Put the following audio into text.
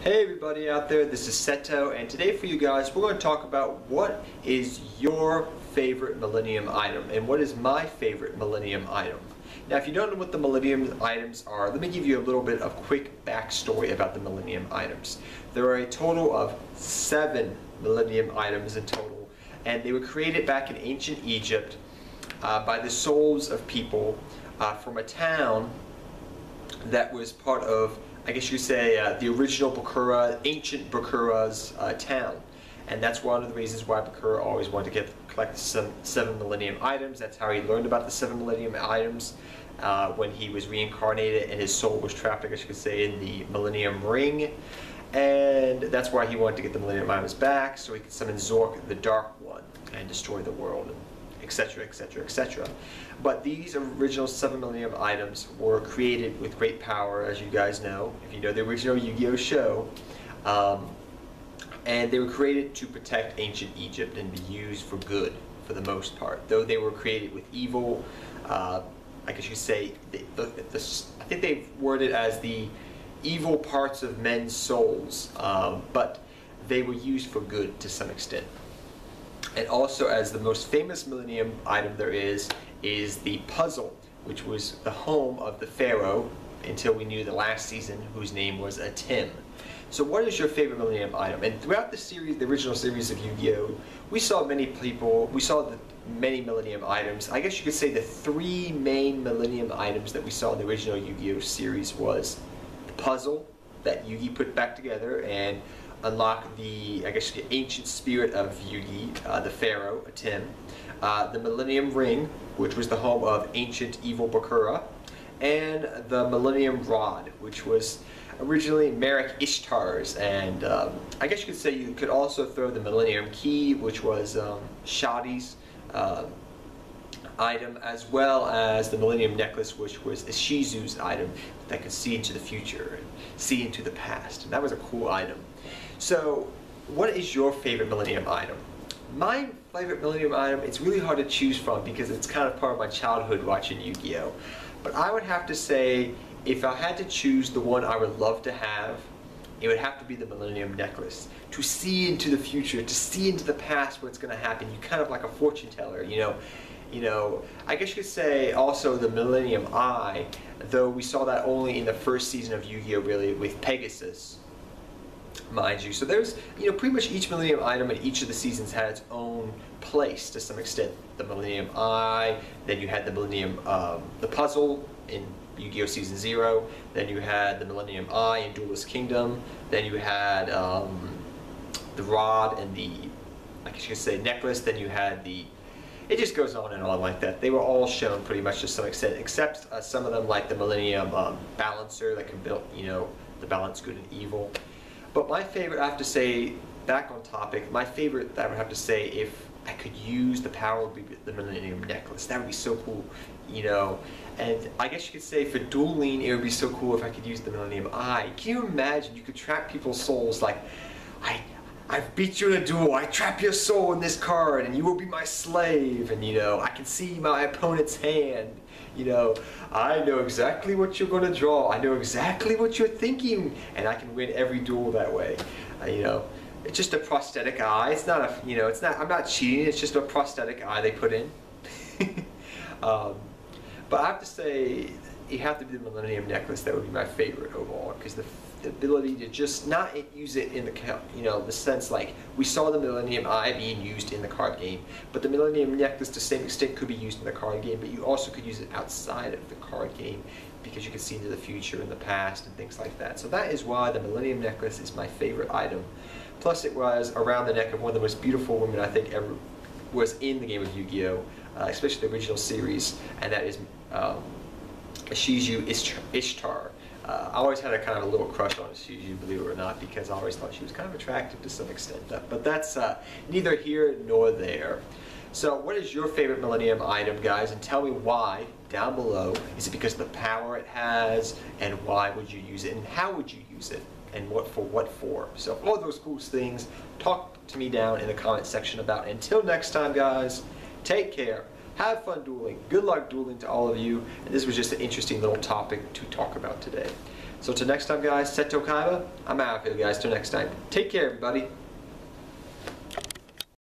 Hey everybody out there, this is Seto, and today for you guys we're going to talk about what is your favorite Millennium item and what is my favorite Millennium item. Now if you don't know what the Millennium items are, let me give you a little bit of quick backstory about the Millennium items. There are a total of 7 Millennium items in total, and they were created back in ancient Egypt by the souls of people from a town that was part of, I guess you could say, the original Bakura, ancient Bakura's town. And that's one of the reasons why Bakura always wanted to collect the 7 Millennium items. That's how he learned about the 7 Millennium items when he was reincarnated and his soul was trapped, I guess you could say, in the Millennium Ring. And that's why he wanted to get the Millennium items back, so he could summon Zork, the Dark One, and destroy the world, etc., etc., etc. But these original 7 Millennium items were created with great power, as you guys know, if you know the original Yu-Gi-Oh show. And they were created to protect ancient Egypt and be used for good, for the most part. Though they were created with evil, I guess you could say, I think they've worded as the evil parts of men's souls, but they were used for good to some extent. And also, as the most famous Millennium item there is the puzzle, which was the home of the Pharaoh until we knew the last season, whose name was Atim. So what is your favorite Millennium item? And throughout the series, the original series of Yu-Gi-Oh, we saw many Millennium items. I guess you could say the 3 main Millennium items that we saw in the original Yu-Gi-Oh series was the puzzle that Yugi put back together and unlock the, I guess, the ancient spirit of Yugi, the Pharaoh, Atim, the Millennium Ring, which was the home of ancient evil Bakura, and the Millennium Rod, which was originally Merrick Ishtar's, and I guess you could say you could also throw the Millennium Key, which was Shadi's item, as well as the Millennium Necklace, which was Ishizu's item that could see into the future and see into the past. And that was a cool item. So, what is your favorite Millennium item? My favorite Millennium item, it's really hard to choose from because it's kind of part of my childhood watching Yu-Gi-Oh! But I would have to say, if I had to choose the one I would love to have, it would have to be the Millennium Necklace. To see into the future, to see into the past what's going to happen. You kind of like a fortune teller, you know. I guess you could say also the Millennium Eye, though we saw that only in the first season of Yu-Gi-Oh! Really, with Pegasus, mind you. So there's, pretty much each Millennium item in each of the seasons had its own place to some extent. The Millennium Eye, then you had the Millennium, the puzzle in Yu-Gi-Oh! Season 0, then you had the Millennium Eye in Duelist Kingdom, then you had the Rod and the, I guess you could say, necklace, then you had the, it just goes on and on like that. They were all shown pretty much to some extent, except some of them, like the Millennium Balancer that can build, the balance good and evil. But my favorite, I have to say, back on topic, my favorite, I would have to say, if I could use the power, would be the Millennium Necklace. That would be so cool, And I guess you could say for dueling, it would be so cool if I could use the Millennium Eye. Can you imagine? You could trap people's souls like, I've beat you in a duel, I trap your soul in this card, and you will be my slave, and I can see my opponent's hand. I know exactly what you're going to draw. I know exactly what you're thinking, and I can win every duel that way. It's just a prosthetic eye. It's not a, it's not. I'm not cheating. It's just a prosthetic eye they put in. But I have to say, you have to be the Millennium Necklace. That would be my favorite overall, because the ability to just not use it in the, the sense like we saw the Millennium Eye being used in the card game, but the Millennium Necklace to the same extent could be used in the card game, but you also could use it outside of the card game because you can see into the future and the past and things like that. So that is why the Millennium Necklace is my favorite item. Plus it was around the neck of one of the most beautiful women I think ever was in the game of Yu-Gi-Oh! Especially the original series, and that is Ishizu Ishtar. I always had a kind of a little crush on Ishizu, believe it or not, because I always thought she was kind of attractive to some extent. But that's neither here nor there. So what is your favorite Millennium item, guys? And tell me why down below. Is it because of the power it has? And why would you use it? And how would you use it? And what for? So all those cool things, talk to me down in the comment section about. Until next time, guys, take care. Have fun dueling. Good luck dueling to all of you. And this was just an interesting little topic to talk about today. So till next time, guys, Seto Kaiba, I'm out of here, guys. Till next time. Take care, everybody.